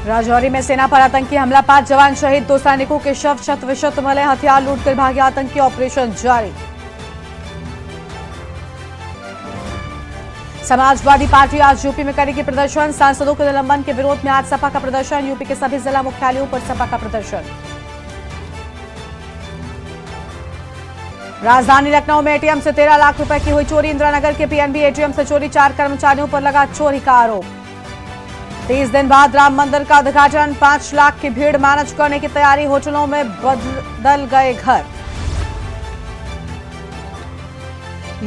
राजौरी में सेना पर आतंकी हमला, 5 जवान शहीद, 2 सैनिकों के शव शत-विशत मिले, हथियार लूटकर भागे आतंकी, ऑपरेशन जारी। समाजवादी पार्टी आज यूपी में करेगी प्रदर्शन, सांसदों के निलंबन के विरोध में आज सपा का प्रदर्शन, यूपी के सभी जिला मुख्यालयों पर सपा का प्रदर्शन। राजधानी लखनऊ में एटीएम से 13 लाख रुपए की हुई चोरी, इंदिरानगर के पीएनबी एटीएम से चोरी, 4 कर्मचारियों पर लगा चोरी का आरोप। 30 दिन बाद राम मंदिर का उद्घाटन, 5 लाख की भीड़ मैनेज करने की तैयारी, होटलों में बदल गए घर।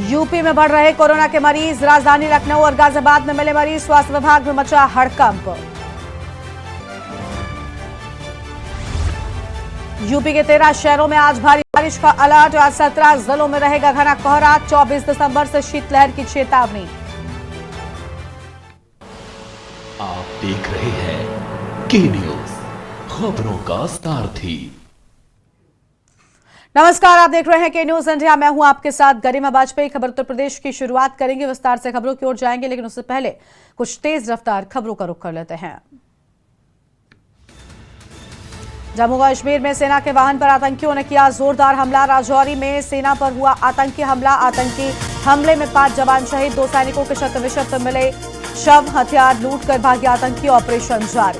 यूपी में बढ़ रहे कोरोना के मरीज, राजधानी लखनऊ और गाजियाबाद में मिले मरीज, स्वास्थ्य विभाग में मचा हड़कंप। यूपी के 13 शहरों में आज भारी बारिश का अलर्ट, आज 17 जिलों में रहेगा घना कोहरा, 24 दिसंबर से शीतलहर की चेतावनी। आप देख रहे हैं के न्यूज, खबरों का सारथी। नमस्कार, आप देख रहे हैं के न्यूज इंडिया, मैं हूं आपके साथ गरिमा वाजपेयी। खबर उत्तर प्रदेश की शुरुआत करेंगे, विस्तार से खबरों की ओर जाएंगे, लेकिन उससे पहले कुछ तेज रफ्तार खबरों का रुख कर लेते हैं। जम्मू कश्मीर में सेना के वाहन पर आतंकियों ने किया जोरदार हमला, राजौरी में सेना पर हुआ आतंकी हमला, आतंकी हमले में 5 जवान शहीद, 2 सैनिकों के शत-विशत मिले शव, हथियार लूट कर भागे आतंकी, ऑपरेशन जारी।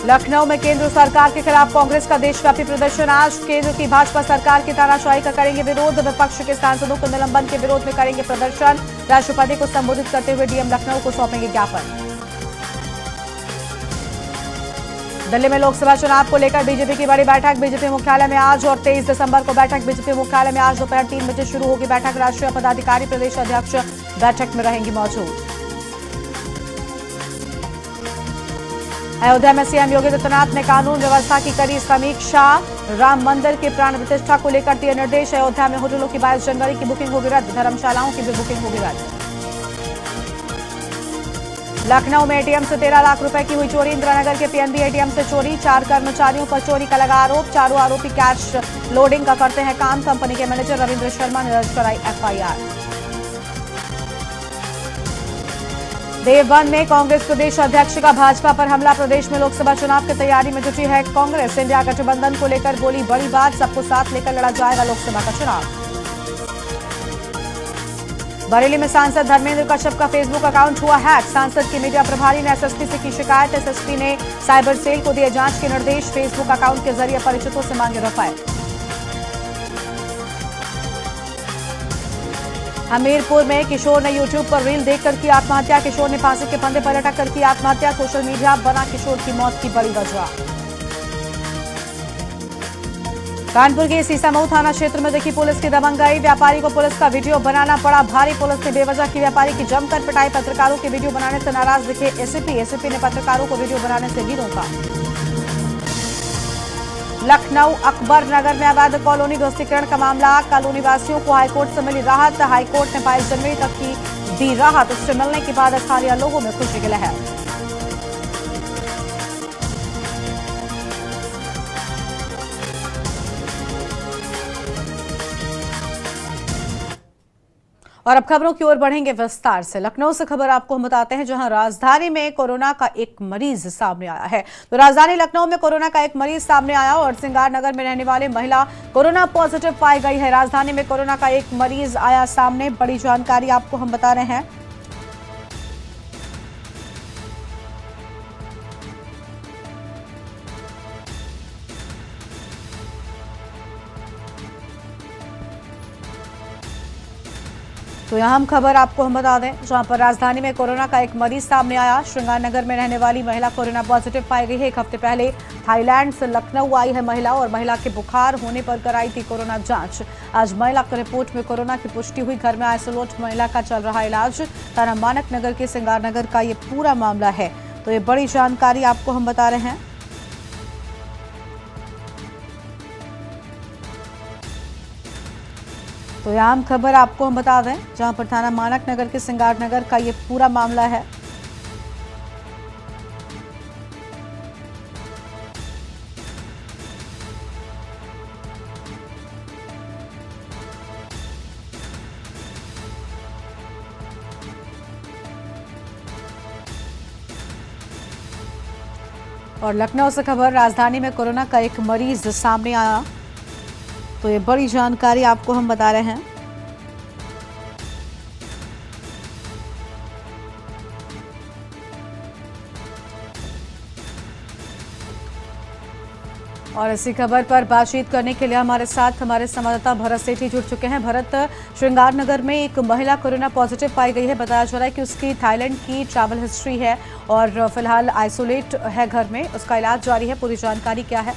लखनऊ में केंद्र सरकार के खिलाफ कांग्रेस का देशव्यापी प्रदर्शन, आज केंद्र की भाजपा सरकार की तानाशाही का करेंगे विरोध, विपक्ष के सांसदों को निलंबन के विरोध में करेंगे प्रदर्शन, राष्ट्रपति को संबोधित करते हुए डीएम लखनऊ को सौंपेंगे ज्ञापन। दिल्ली में लोकसभा चुनाव को लेकर बीजेपी की बड़ी बैठक, बीजेपी मुख्यालय में आज और 23 दिसंबर को बैठक, बीजेपी मुख्यालय में आज दोपहर 3 बजे शुरू होगी बैठक, राष्ट्रीय पदाधिकारी प्रदेश अध्यक्ष बैठक में रहेंगी मौजूद। अयोध्या में सीएम योगी आदित्यनाथ ने कानून व्यवस्था की करी समीक्षा, राम मंदिर की प्राण प्रतिष्ठा को लेकर दिए निर्देश, अयोध्या में होटलों की 22 जनवरी की बुकिंग होगी रद्द, धर्मशालाओं की भी बुकिंग होगी रद्द। लखनऊ में एटीएम से 13 लाख रुपए की हुई चोरी, इंदिरानगर के पीएनबी एटीएम से चोरी, 4 कर्मचारियों पर चोरी का लगा आरोप, चारों आरोपी कैश लोडिंग का करते हैं काम, कंपनी के मैनेजर रविंद्र शर्मा ने दर्ज कराई एफआईआर। देवबंद में कांग्रेस प्रदेश अध्यक्ष का भाजपा पर हमला, प्रदेश में लोकसभा चुनाव की तैयारी में जुटी है कांग्रेस, इंडिया गठबंधन को लेकर बोली बड़ी बात, सबको साथ लेकर लड़ा जाएगा लोकसभा का चुनाव। बरेली में सांसद धर्मेंद्र कश्यप का फेसबुक अकाउंट हुआ हैक, सांसद की मीडिया प्रभारी ने एसएसपी से की शिकायत, एसएसपी ने साइबर सेल को दिए जांच के निर्देश, फेसबुक अकाउंट के जरिए परिचितों से मांगे रुपए। हमीरपुर में किशोर ने यूट्यूब पर रील देखकर की आत्महत्या, किशोर ने फांसी के फंदे पर लटक कर की आत्महत्या, सोशल मीडिया बना किशोर की मौत की बड़ी वजह। कानपुर के सीसामऊ थाना क्षेत्र में देखी पुलिस की दबंगई, व्यापारी को पुलिस का वीडियो बनाना पड़ा भारी, पुलिस ने बेवजह की व्यापारी की जमकर पिटाई, पत्रकारों के वीडियो बनाने से नाराज दिखे एसीपी ने पत्रकारों को वीडियो बनाने से भी रोका। लखनऊ अकबर नगर में अवैध कॉलोनी ध्वस्तीकरण का मामला, कॉलोनी वासियों को हाईकोर्ट से मिली राहत, हाईकोर्ट ने 22 जनवरी तक की दी राहत, उससे मिलने के बाद स्थानीय लोगों में खुशी की लहर। और अब खबरों की ओर बढ़ेंगे विस्तार से। लखनऊ से खबर आपको हम बताते हैं, जहां राजधानी में कोरोना का एक मरीज सामने आया है। तो राजधानी लखनऊ में कोरोना का एक मरीज सामने आया और सिंगार नगर में रहने वाली महिला कोरोना पॉजिटिव पाई गई है। राजधानी में कोरोना का एक मरीज आया सामने, बड़ी जानकारी आपको हम बता रहे हैं। तो यहाँ हम खबर आपको हम बता दें, जहां पर राजधानी में कोरोना का एक मरीज सामने आया। श्रृंगार नगर में रहने वाली महिला कोरोना पॉजिटिव पाई गई है। एक हफ्ते पहले थाईलैंड से लखनऊ आई है महिला और महिला के बुखार होने पर कराई थी कोरोना जांच। आज महिला की रिपोर्ट में कोरोना की पुष्टि हुई। घर में आइसोलेट महिला का चल रहा इलाज। थाना मानक नगर के सिंगार नगर का ये पूरा मामला है। तो ये बड़ी जानकारी आपको हम बता रहे हैं। तो यहाँ हम खबर आपको हम बता दें, जहां पर थाना मानक नगर के सिंगार नगर का ये पूरा मामला है। और लखनऊ से खबर, राजधानी में कोरोना का एक मरीज सामने आया। तो ये बड़ी जानकारी आपको हम बता रहे हैं। और इसी खबर पर बातचीत करने के लिए हमारे साथ हमारे संवाददाता भरत सेठी जुड़ चुके हैं। भरत, श्रृंगार नगर में एक महिला कोरोना पॉजिटिव पाई गई है। बताया जा रहा है कि उसकी थाईलैंड की ट्रैवल हिस्ट्री है और फिलहाल आइसोलेट है घर में, उसका इलाज जारी है। पूरी जानकारी क्या है?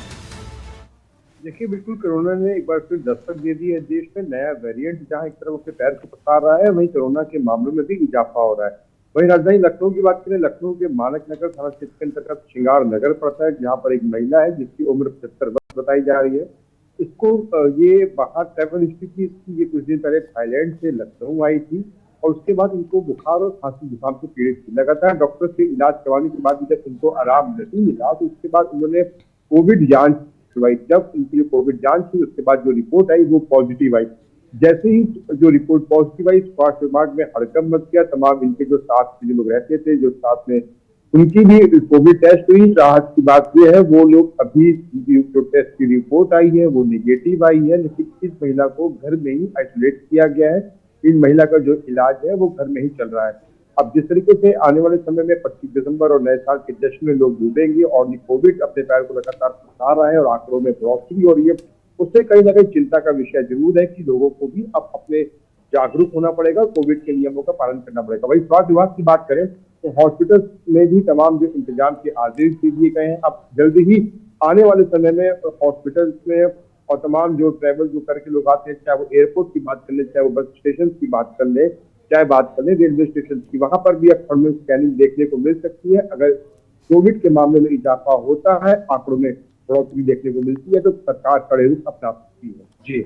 देखिए, बिल्कुल कोरोना ने एक बार फिर दस्तक दे दी है देश में। नया वेरिएंट जहां एक तरफ अपने पैर को पसार रहा है, वहीं कोरोना के मामलों में भी इजाफा हो रहा है। वहीं राजधानी लखनऊ की बात करें, लखनऊ के मानक नगर थाना क्षेत्र के अंतर्गत श्रृंगार नगर पड़ता है, जहां पर एक महिला है जिसकी उम्र 75 वर्ष बताई जा रही है। इसको ये बाहर ट्रैवल हिस्ट्री थी इसकी। ये कुछ दिन पहले थाईलैंड से लखनऊ आई थी और उसके बाद इनको बुखार और खांसी जुकाम से पीड़ित थी। लगातार डॉक्टर से इलाज करवाने के बाद जब इनको आराम नहीं मिला तो उसके बाद उन्होंने कोविड जांच करवाई। जब इनकी कोविड जांच हुई उसके बाद जो रिपोर्ट आई वो पॉजिटिव आई। जैसे ही जो रिपोर्ट पॉजिटिव आई, स्वास्थ्य विभाग में हड़कंप मच गया। तमाम इनके जो साथ में लोग रहते थे, जो साथ में उनकी भी कोविड टेस्ट हुई। राहत की बात यह है वो लोग अभी जो टेस्ट की रिपोर्ट आई है वो निगेटिव आई है, लेकिन इस महिला को घर में ही आइसोलेट किया गया है। इन महिला का जो इलाज है वो घर में ही चल रहा है। अब जिस तरीके से आने वाले समय में 25 दिसंबर और नए साल के जश्न में लोग डूबेंगे और ये कोविड अपने पैर को लगातार फंसा रहा है और आंकड़ों में बढ़ोतरी हो रही है, उससे कहीं ना कहीं चिंता का विषय जरूर है कि लोगों को भी अब अपने जागरूक होना पड़ेगा, कोविड के नियमों का पालन करना पड़ेगा। वही स्वास्थ्य विभाग की बात करें तो हॉस्पिटल में भी तमाम जो इंतजाम के आदेश दे दिए गए हैं। अब जल्दी ही आने वाले समय में हॉस्पिटल में और तमाम जो ट्रैवल जो करके लोग आते हैं, चाहे वो एयरपोर्ट की बात कर ले, चाहे वो बस स्टेशन की बात कर ले, चाहे बात कर ले रेलवे स्टेशन की, वहां पर भी अब थर्मल स्कैनिंग देखने को मिल सकती है। अगर कोविड के मामले में इजाफा होता है, आंकड़ों में बढ़ोतरी देखने को मिलती है, तो सरकार कड़े रुख अपना सकती है। जी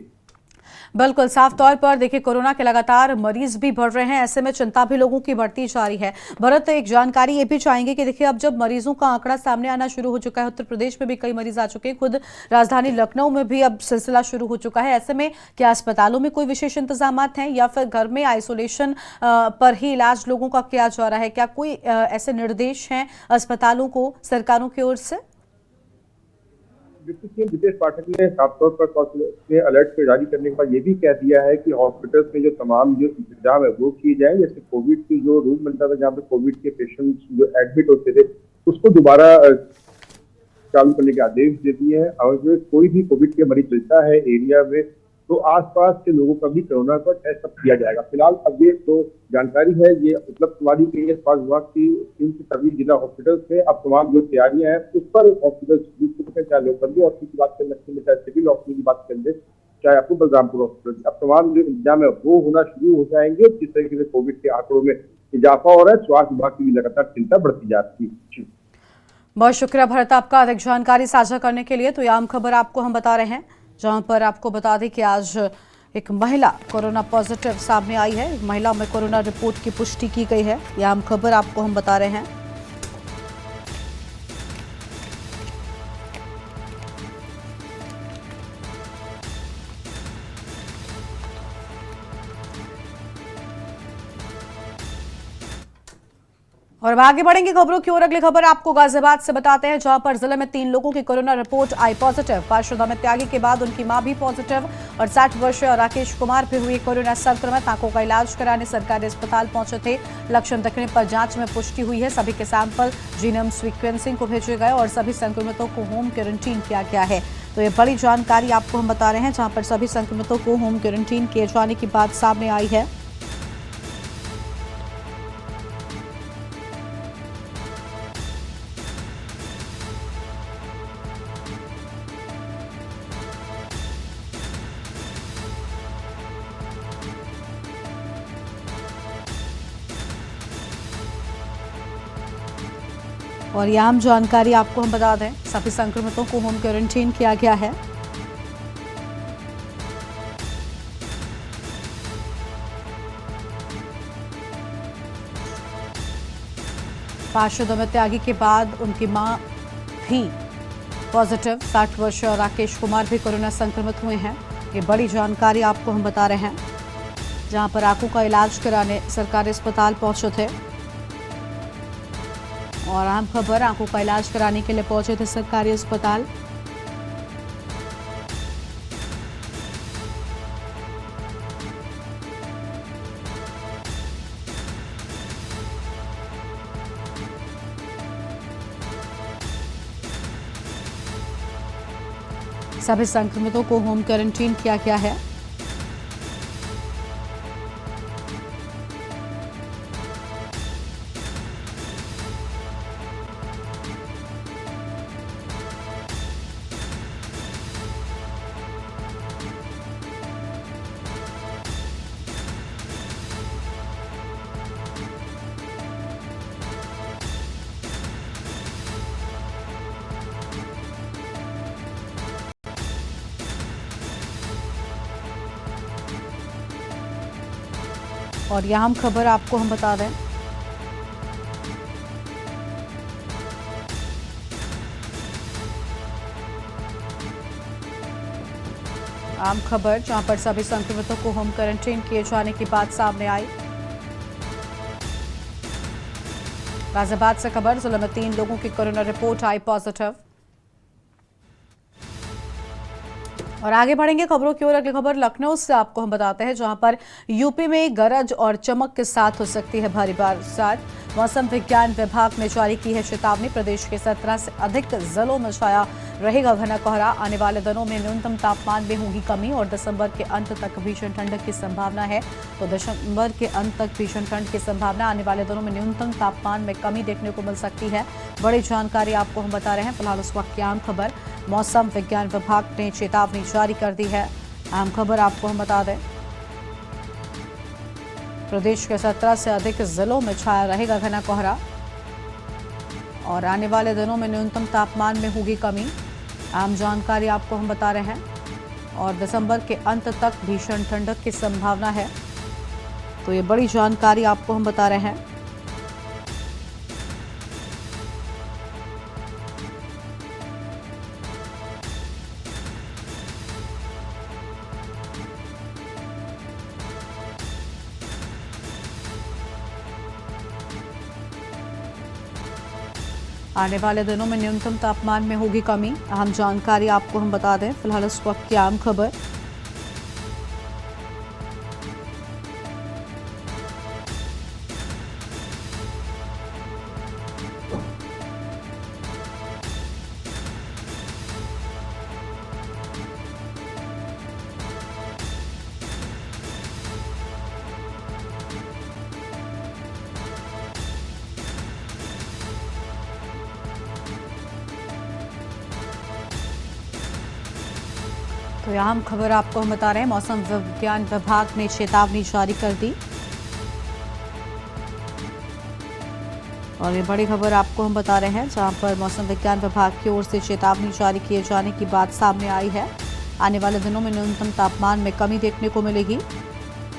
बिल्कुल, साफ तौर पर देखिए कोरोना के लगातार मरीज भी बढ़ रहे हैं, ऐसे में चिंता भी लोगों की बढ़ती जा रही है। भरत, एक जानकारी ये भी चाहेंगे कि देखिए अब जब मरीजों का आंकड़ा सामने आना शुरू हो चुका है, उत्तर प्रदेश में भी कई मरीज आ चुके हैं, खुद राजधानी लखनऊ में भी अब सिलसिला शुरू हो चुका है, ऐसे में क्या अस्पतालों में कोई विशेष इंतजाम हैं या फिर घर में आइसोलेशन पर ही इलाज लोगों का किया जा रहा है? क्या कोई ऐसे निर्देश हैं अस्पतालों को सरकारों की ओर से? डिप्टी सीएम ब्रिजेश पाठक ने साफ तौर पर अलर्ट जारी करने के बाद ये भी कह दिया है कि हॉस्पिटल्स में जो तमाम जो इंतजाम है वो किए जाए। जैसे कोविड की जो रूम बनता था जहाँ पे कोविड के पेशेंट्स जो एडमिट होते थे उसको दोबारा चालू करने के आदेश दे दिए हैं। और जो कोई भी कोविड के मरीज मिलता है एरिया में तो आसपास के लोगों का भी कोरोना का टेस्ट किया जाएगा। फिलहाल अब ये तो जानकारी है, ये उपलब्ध करवा दी गई है स्वास्थ्य विभाग की सभी जिला हॉस्पिटल से। अब तमाम जो तैयारियां हैं उस पर हॉस्पिटल, चाहे लोकल हॉस्पिटल की बात कर लखनऊ में, चाहे सिविल हॉस्पिटल की बात कर ले, चाहे आपको बलरामपुर हॉस्पिटल, अब तमाम जो इंतजाम है वो होना शुरू हो जाएंगे। जिस तरीके से कोविड के आंकड़ों में इजाफा हो रहा है, स्वास्थ्य विभाग की भी लगातार चिंता बढ़ती जा रही है। बहुत शुक्रिया भरत आपका अधिक जानकारी साझा करने के लिए। तो ये आम खबर आपको हम बता रहे हैं, जहां पर आपको बता दें कि आज एक महिला कोरोना पॉजिटिव सामने आई है। एक महिला में कोरोना रिपोर्ट की पुष्टि की गई है। यह आम खबर आपको हम बता रहे हैं। और अब आगे बढ़ेंगे खबरों की ओर। अगली खबर आपको गाजियाबाद से बताते हैं, जहां पर जिले में 3 लोगों की कोरोना रिपोर्ट आई पॉजिटिव। पार्षद अमित त्यागी के बाद उनकी मां भी पॉजिटिव और 60 वर्षीय राकेश कुमार भी हुए कोरोना संक्रमित। आंखों का इलाज कराने सरकारी अस्पताल पहुंचे थे। लक्षण दिखने पर जांच में पुष्टि हुई है। सभी के सैंपल जीनोम सीक्वेंसिंग को भेजे गए और सभी संक्रमितों को होम क्वारंटीन किया गया है। तो ये बड़ी जानकारी आपको हम बता रहे हैं, जहां पर सभी संक्रमितों को होम क्वारंटीन किए जाने की बात सामने आई है। और यह आम जानकारी आपको हम बता दें, सभी संक्रमितों को होम क्वारंटीन किया गया है। पार्षद अमित त्यागी के बाद उनकी मां भी पॉजिटिव। 60 वर्षीय राकेश कुमार भी कोरोना संक्रमित हुए हैं। ये बड़ी जानकारी आपको हम बता रहे हैं, जहां पर आंखों का इलाज कराने सरकारी अस्पताल पहुंचे थे और अहम खबर, आंखों का इलाज कराने के लिए पहुंचे थे सरकारी अस्पताल। सभी संक्रमितों को होम क्वारंटीन किया गया है। और यह अहम खबर आपको हम बता दें, आम खबर जहां पर सभी संक्रमितों को होम क्वारंटीन किए जाने की बात सामने आई। गाजियाबाद से खबर, जिले में 3 लोगों की कोरोना रिपोर्ट आई पॉजिटिव। और आगे बढ़ेंगे खबरों की ओर। अगली खबर लखनऊ से आपको हम बताते हैं, जहां पर यूपी में गरज और चमक के साथ हो सकती है भारी बरसात। मौसम विज्ञान विभाग ने जारी की है चेतावनी। प्रदेश के 17 से अधिक जिलों में छाया रहेगा घना कोहरा। आने वाले दिनों में न्यूनतम तापमान में होगी कमी और दिसंबर के अंत तक भीषण ठंडक की संभावना है। तो दिसंबर के अंत तक भीषण ठंड की संभावना, आने वाले दिनों में न्यूनतम तापमान में कमी देखने को मिल सकती है। बड़ी जानकारी आपको हम बता रहे हैं। फिलहाल उस वक्त की आम खबर, मौसम विज्ञान विभाग ने चेतावनी जारी कर दी है। अहम खबर आपको हम बता दें, प्रदेश के 17 से अधिक जिलों में छाया रहेगा घना कोहरा और आने वाले दिनों में न्यूनतम तापमान में होगी कमी। आम जानकारी आपको हम बता रहे हैं और दिसंबर के अंत तक भीषण ठंडक की संभावना है। तो ये बड़ी जानकारी आपको हम बता रहे हैं। आने वाले दिनों में न्यूनतम तापमान में होगी कमी। अहम जानकारी आपको हम बता दें। फिलहाल इस वक्त की आम खबर, तो यहाँ हम खबर आपको हम बता रहे हैं, मौसम विज्ञान विभाग ने चेतावनी जारी कर दी। और ये बड़ी खबर आपको हम बता रहे हैं, जहां पर मौसम विज्ञान विभाग की ओर से चेतावनी जारी किए जाने की बात सामने आई है। आने वाले दिनों में न्यूनतम तापमान में कमी देखने को मिलेगी।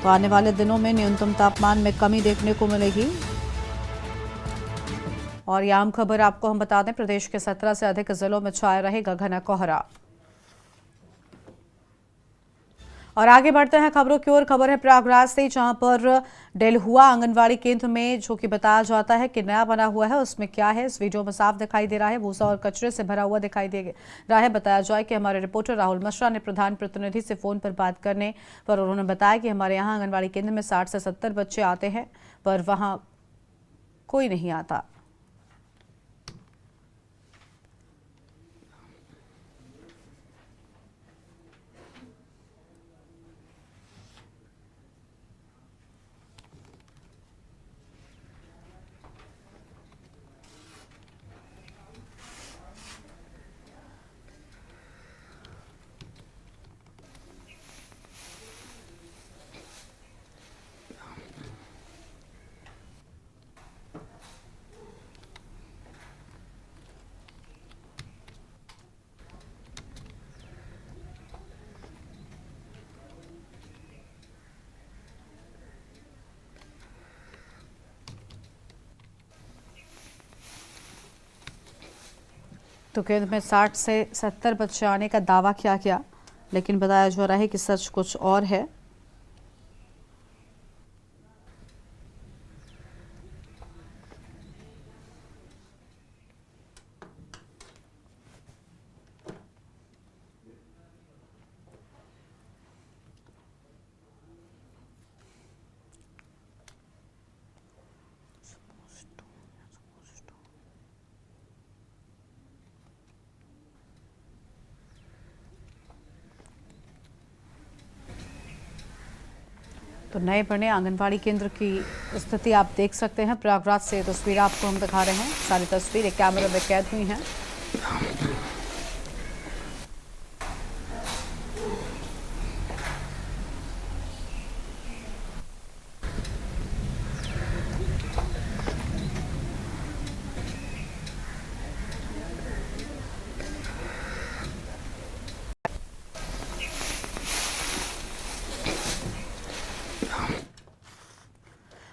तो आने वाले दिनों में न्यूनतम तापमान में कमी देखने को मिलेगी। और यह आम खबर आपको हम बता दें, प्रदेश के 17 से अधिक जिलों में छाया रहेगा घना कोहरा। और आगे बढ़ते हैं खबरों की ओर। खबर है प्रयागराज से, जहां पर डेलहुआ आंगनवाड़ी केंद्र में जो कि बताया जाता है कि नया बना हुआ है, उसमें क्या है इस वीडियो में साफ दिखाई दे रहा है। भूसा और कचरे से भरा हुआ दिखाई दे रहा है। बताया जाए कि हमारे रिपोर्टर राहुल मिश्रा ने प्रधान प्रतिनिधि से फोन पर बात करने पर उन्होंने बताया कि हमारे यहाँ आंगनवाड़ी केंद्र में 60 से 70 बच्चे आते हैं, पर वहाँ कोई नहीं आता। तो केंद्र में 60 से 70 बच्चे आने का दावा किया गया, लेकिन बताया जा रहा है कि सच कुछ और है। तो नए बने आंगनबाड़ी केंद्र की स्थिति आप देख सकते हैं। प्रयागराज से तस्वीर आपको हम दिखा रहे हैं। सारी तस्वीरें कैमरे में कैद हुई हैं।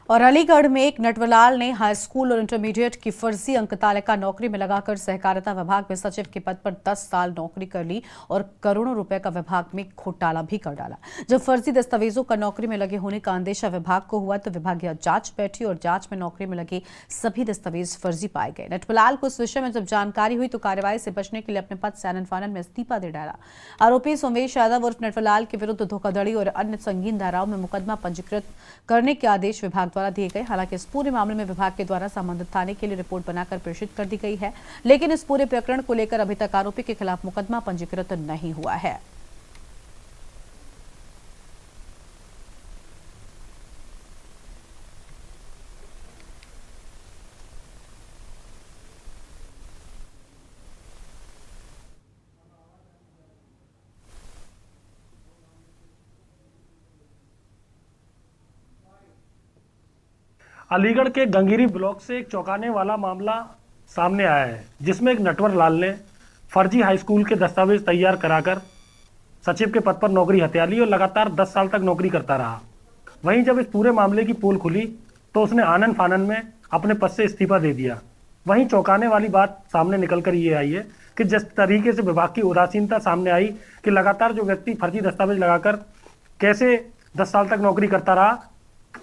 और अलीगढ़ में एक नटवरलाल ने हाई स्कूल और इंटरमीडिएट की फर्जी अंक तालिका नौकरी में लगाकर सहकारिता विभाग में सचिव के पद पर 10 साल नौकरी कर ली और करोड़ों रुपए का विभाग में घोटाला भी कर डाला। जब फर्जी दस्तावेजों का नौकरी में लगे होने का अंदेशा विभाग को हुआ तो विभागीय जांच बैठी और जांच में नौकरी में लगे सभी दस्तावेज फर्जी पाए गए। नटवरलाल को इस विषय में जब जानकारी हुई तो कार्रवाई से बचने के लिए अपने पद से आनन फानन में इस्तीफा दे डाला। आरोपी सोमेश यादव उर्फ नटवरलाल के विरुद्ध धोखाधड़ी और अन्य संगीन धाराओं में मुकदमा पंजीकृत करने के आदेश विभाग द्वारा दिए गए। हालांकि इस पूरे मामले में विभाग के द्वारा संबंधित थाने के लिए रिपोर्ट बनाकर प्रेषित कर दी गई है, लेकिन इस पूरे प्रकरण को लेकर अभी तक आरोपी के खिलाफ मुकदमा पंजीकृत नहीं हुआ है। अलीगढ़ के गंगीरी ब्लॉक से एक चौंकाने वाला मामला सामने आया है, जिसमें एक नटवरलाल ने फर्जी हाई स्कूल के दस्तावेज तैयार कराकर सचिव के पद पर नौकरी हथिया ली और लगातार 10 साल तक नौकरी करता रहा। वहीं जब इस पूरे मामले की पोल खुली तो उसने आनन फानन में अपने पद से इस्तीफा दे दिया। वहीं चौंकाने वाली बात सामने निकल कर ये आई है कि जिस तरीके से विभाग की उदासीनता सामने आई कि लगातार जो व्यक्ति फर्जी दस्तावेज लगाकर कैसे 10 साल तक नौकरी करता रहा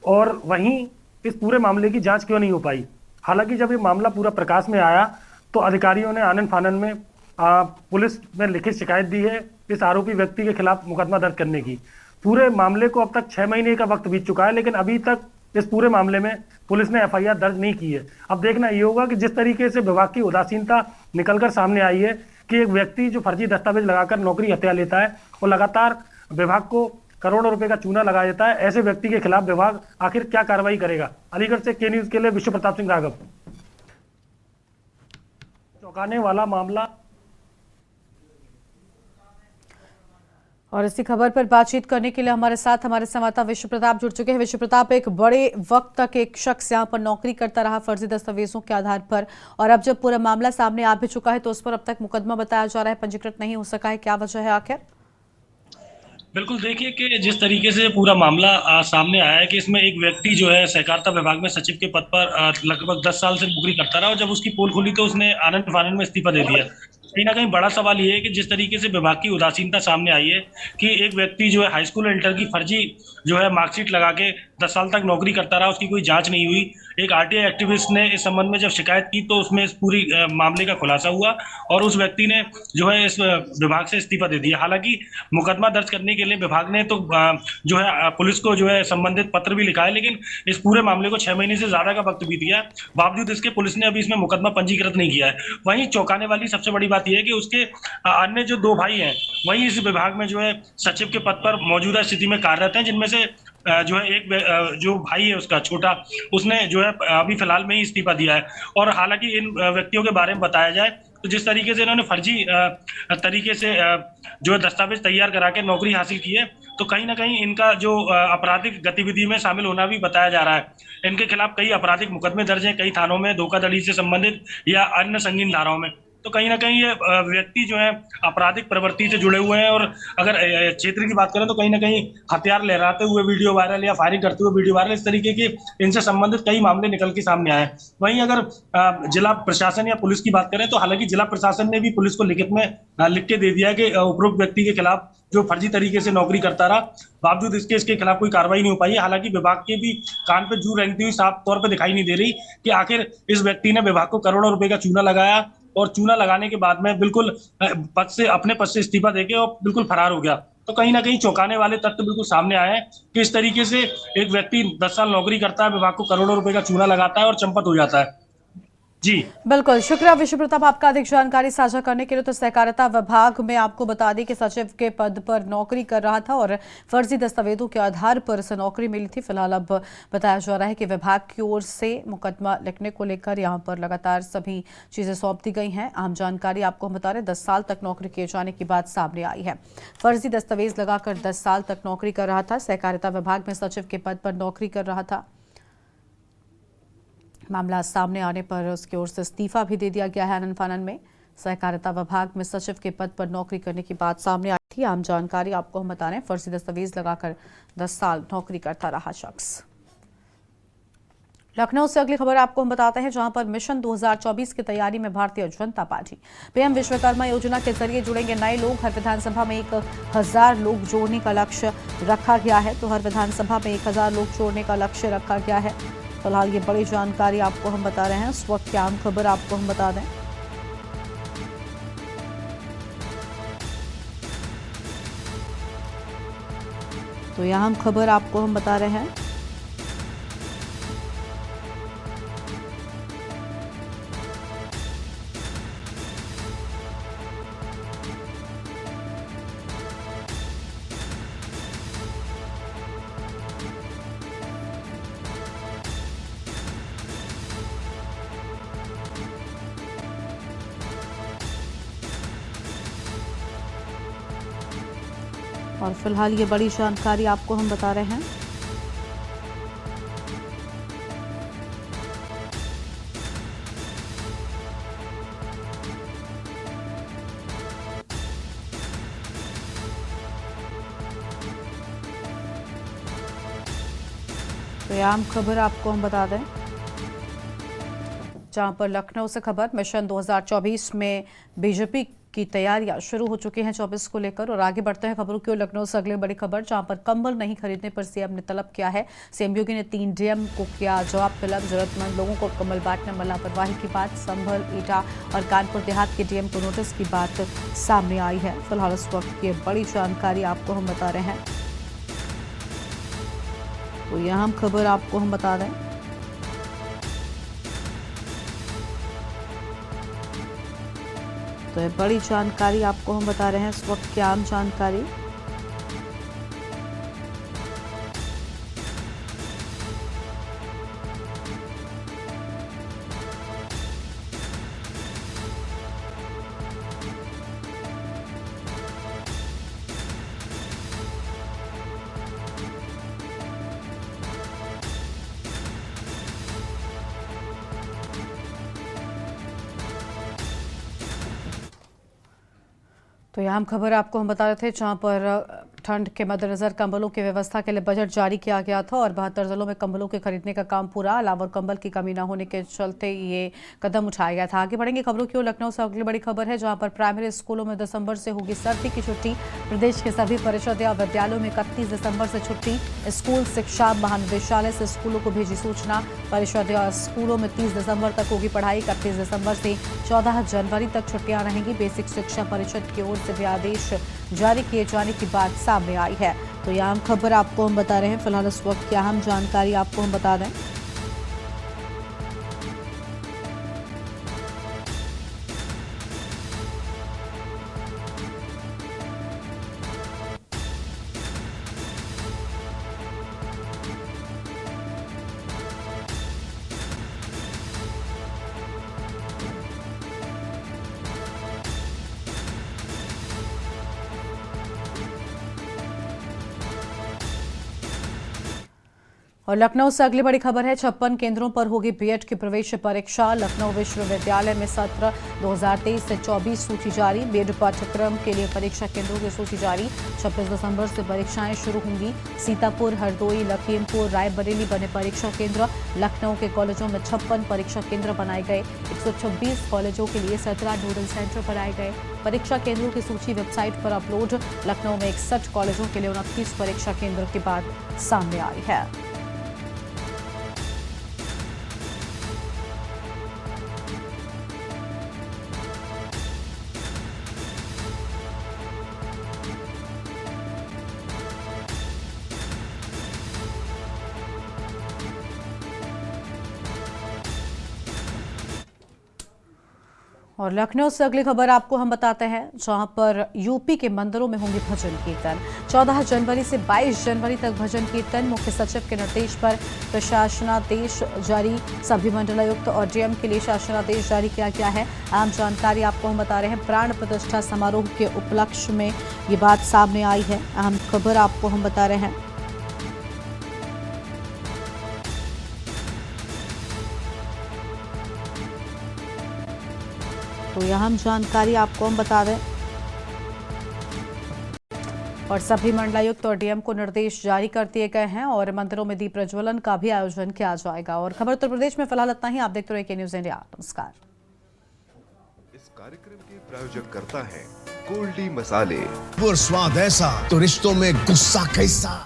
और वहीं इस पूरे मामले की जांच क्यों नहीं हो पाई। हालांकि जब ये मामला पूरा प्रकाश में आया तो अधिकारियों ने आनन फानन में पुलिस में लिखित शिकायत दी है इस आरोपी व्यक्ति के खिलाफ मुकदमा दर्ज करने की। पूरे मामले को अब तक 6 महीने का वक्त बीत चुका है, लेकिन अभी तक इस पूरे मामले में पुलिस ने FIR दर्ज नहीं की है। अब देखना ये होगा कि जिस तरीके से विभाग की उदासीनता निकलकर सामने आई है कि एक व्यक्ति जो फर्जी दस्तावेज लगाकर नौकरी हत्या लेता है और लगातार विभाग को करोड़ों रुपए का चूना लगा देता है, ऐसे व्यक्ति के खिलाफ विभाग आखिर क्या कार्रवाई करेगा। अलीगढ़ से के न्यूज के लिए विश्व प्रताप सिंह राघव। चौंकाने वाला मामला। और इसी खबर पर बातचीत करने के लिए हमारे साथ हमारे संवाददाता विश्व प्रताप जुड़ चुके हैं। विश्व प्रताप, एक बड़े वक्त तक एक शख्स यहाँ पर नौकरी करता रहा फर्जी दस्तावेजों के आधार पर, और अब जब पूरा मामला सामने आ भी चुका है तो उस पर अब तक मुकदमा बताया जा रहा है, पंजीकृत नहीं हो सका है, क्या वजह है आखिर? बिल्कुल, देखिए कि जिस तरीके से पूरा मामला सामने आया है कि इसमें एक व्यक्ति जो है सहकारिता विभाग में सचिव के पद पर लगभग 10 साल से नौकरी करता रहा और जब उसकी पोल खुली तो उसने आनन फानन में इस्तीफा दे दिया। कहीं ना कहीं बड़ा सवाल ये है कि जिस तरीके से विभाग की उदासीनता सामने आई है कि एक व्यक्ति जो है हाई स्कूल इंटर की फर्जी जो है मार्कशीट लगा के 10 साल तक नौकरी करता रहा, उसकी कोई जांच नहीं हुई। एक RTI एक्टिविस्ट ने इस संबंध में जब शिकायत की तो उसमें इस पूरी मामले का खुलासा हुआ और उस व्यक्ति ने जो है इस विभाग से इस्तीफा दे दिया। हालांकि मुकदमा दर्ज करने के लिए विभाग ने तो जो है पुलिस को जो है संबंधित पत्र भी लिखा है, लेकिन इस पूरे मामले को 6 महीने से ज्यादा का वक्त बीत गया, बावजूद इसके पुलिस ने अभी इसमें मुकदमा पंजीकृत नहीं किया है। वहीं चौंकाने वाली सबसे बड़ी बात यह है कि उसके अन्य जो 2 भाई हैं वही इस विभाग में जो है सचिव के पद पर मौजूदा स्थिति में कार्यरत हैं, जिनमें से जो है एक जो भाई है उसका छोटा, उसने जो है अभी फिलहाल में ही इस्तीफा दिया है। और हालांकि इन व्यक्तियों के बारे में बताया जाए तो जिस तरीके से इन्होंने फर्जी तरीके से जो है दस्तावेज तैयार करा के नौकरी हासिल की है, तो कहीं ना कहीं इनका जो आपराधिक गतिविधि में शामिल होना भी बताया जा रहा है। इनके खिलाफ कई आपराधिक मुकदमे दर्ज हैं, कई थानों में धोखाधड़ी से संबंधित या अन्य संगीन धाराओं में। तो कहीं ना कहीं ये व्यक्ति जो है आपराधिक प्रवृत्ति से जुड़े हुए हैं और अगर क्षेत्र की बात करें तो कहीं ना कहीं हथियार लहराते हुए वीडियो वायरल या फायरिंग करते हुए वीडियो वायरल, इस तरीके के इनसे संबंधित कई मामले निकल के सामने आए हैं। वहीं अगर जिला प्रशासन या पुलिस की बात करें तो हालांकि जिला प्रशासन ने भी पुलिस को लिखित में लिख के दे दिया है कि उपरोक्त व्यक्ति के खिलाफ जो फर्जी तरीके से नौकरी करता रहा, बावजूद इसके खिलाफ कोई कार्रवाई नहीं हो पाई है। हालांकि विभाग के भी कान पे जू रेंगती हुई साफ तौर पर दिखाई नहीं दे रही कि आखिर इस व्यक्ति ने विभाग को करोड़ों रुपए का चूना लगाया और चूना लगाने के बाद में बिल्कुल अपने पद से इस्तीफा देके और बिल्कुल फरार हो गया। तो कहीं ना कहीं चौंकाने वाले तथ्य बिल्कुल सामने आए हैं कि इस तरीके से एक व्यक्ति 10 साल नौकरी करता है, विभाग को करोड़ों रुपए का चूना लगाता है और चंपत हो जाता है। जी बिल्कुल, शुक्रिया विशु प्रताप आपका अधिक जानकारी साझा करने के लिए। तो सहकारिता विभाग में आपको बता दें कि सचिव के पद पर नौकरी कर रहा था और फर्जी दस्तावेजों के आधार पर इसे नौकरी मिली थी। फिलहाल अब बताया जा रहा है कि विभाग की ओर से मुकदमा लिखने को लेकर यहां पर लगातार सभी चीजें सौंप दी गई हैं। आम जानकारी आपको हम बता रहे 10 साल तक नौकरी किए जाने की बात सामने आई है। फर्जी दस्तावेज लगाकर 10 साल तक नौकरी कर रहा था। सहकारिता विभाग में सचिव के पद पर नौकरी कर रहा था। मामला सामने आने पर उसकी ओर से इस्तीफा भी दे दिया गया है। आनन फानन में सहकारिता विभाग में सचिव के पद पर नौकरी करने की बात सामने आई थी। आम जानकारी आपको हम बता रहे हैं, फर्जी दस्तावेज लगाकर 10 साल नौकरी करता रहा शख्स। लखनऊ से अगली खबर आपको हम बताते हैं, जहां पर मिशन 2024 की तैयारी में भारतीय जनता पार्टी। पीएम विश्वकर्मा योजना के जरिए जुड़ेंगे नए लोग। हर विधानसभा में 1000 लोग जोड़ने का लक्ष्य रखा गया है। तो हर विधानसभा में 1000 लोग जोड़ने का लक्ष्य रखा गया है। फिलहाल ये बड़ी जानकारी आपको हम बता रहे हैं। इस वक्त की आम खबर आपको हम बता दें, तो यह अहम खबर आपको हम बता रहे हैं। और फिलहाल ये बड़ी जानकारी आपको हम बता रहे हैं। तो यह आम खबर आपको हम बता दें, जहां पर लखनऊ से खबर, मिशन 2024 में बीजेपी की तैयारियां शुरू हो चुकी हैं 24 को लेकर। और आगे बढ़ते हैं खबरों की ओर। लखनऊ से अगली बड़ी खबर, जहां पर कंबल नहीं खरीदने पर सीएम ने तलब किया है। सीएम योगी ने 3 डीएम को किया जवाब तलब। जरूरतमंद लोगों को कंबल बांटने में लापरवाही की बात। संभल, एटा और कानपुर देहात के डीएम को नोटिस की बात सामने आई है। फिलहाल इस वक्त ये बड़ी जानकारी आपको हम बता रहे हैं। तो यह हम खबर आपको हम बता दें, तो ये बड़ी जानकारी आपको हम बता रहे हैं। इस वक्त की आम जानकारी, तो यह हम खबर आपको हम बता रहे थे, जहां पर ठंड के मद्देनजर कंबलों की व्यवस्था के लिए बजट जारी किया गया था और 72 जिलों में कंबलों के खरीदने का काम पूरा। अलावा कंबल की कमी न होने के चलते ये कदम उठाया गया था। आगे बढ़ेंगे खबरों की ओर। लखनऊ से अगली बड़ी खबर है, जहां पर प्राइमरी स्कूलों में दिसंबर से होगी सर्दी की छुट्टी। प्रदेश के सभी परिषद और विद्यालयों में 31 दिसंबर से छुट्टी। स्कूल शिक्षा महानिदेशालय से स्कूलों को भेजी सूचना। परिषद और स्कूलों में 30 दिसंबर तक होगी पढ़ाई। 31 दिसंबर से 14 जनवरी तक छुट्टियां रहेंगी। बेसिक शिक्षा परिषद की ओर से भी आदेश जारी किए जाने की बात सामने आई है। तो यह अहम खबर आपको हम बता रहे हैं। फिलहाल इस वक्त की अहम जानकारी आपको हम बता दें, और लखनऊ से अगली बड़ी खबर है, 56 केंद्रों पर होगी बीएड की प्रवेश परीक्षा। लखनऊ विश्वविद्यालय में सत्र 2023 से 24 सूची जारी। बीएड पाठ्यक्रम के लिए परीक्षा केंद्रों की सूची जारी। 26 दिसंबर से परीक्षाएं शुरू होंगी। सीतापुर, हरदोई, लखीमपुर, रायबरेली बने परीक्षा केंद्र। लखनऊ के कॉलेजों में 56 परीक्षा केंद्र बनाए गए। 126 कॉलेजों के लिए 17 नोडल सेंटर बनाए गए। परीक्षा केंद्रों की सूची वेबसाइट पर अपलोड। लखनऊ में 61 कॉलेजों के लिए 29 परीक्षा केंद्र की बात सामने आई है। और लखनऊ से अगली खबर आपको हम बताते हैं, जहां पर यूपी के मंदिरों में होंगे भजन कीर्तन। 14 जनवरी से 22 जनवरी तक भजन कीर्तन। मुख्य सचिव के निर्देश पर प्रशासनादेश जारी। सभी मंडलायुक्त और डीएम के लिए शासनादेश जारी किया गया है। अहम जानकारी आपको हम बता रहे हैं, प्राण प्रतिष्ठा समारोह के उपलक्ष्य में ये बात सामने आई है। अहम खबर आपको हम बता रहे हैं। तो यह हम जानकारी आपको हम बता दें, और सभी मंडलायुक्त और डीएम को निर्देश जारी कर दिए गए हैं और मंदिरों में दीप प्रज्वलन का भी आयोजन किया जाएगा। और खबर उत्तर प्रदेश में फिलहाल इतना ही। आप देखते रहिए के न्यूज इंडिया। नमस्कार। इस कार्यक्रम के प्रायोजक करता है गोल्डी मसाले। और स्वाद ऐसा तो रिश्तों में गुस्सा कैसा।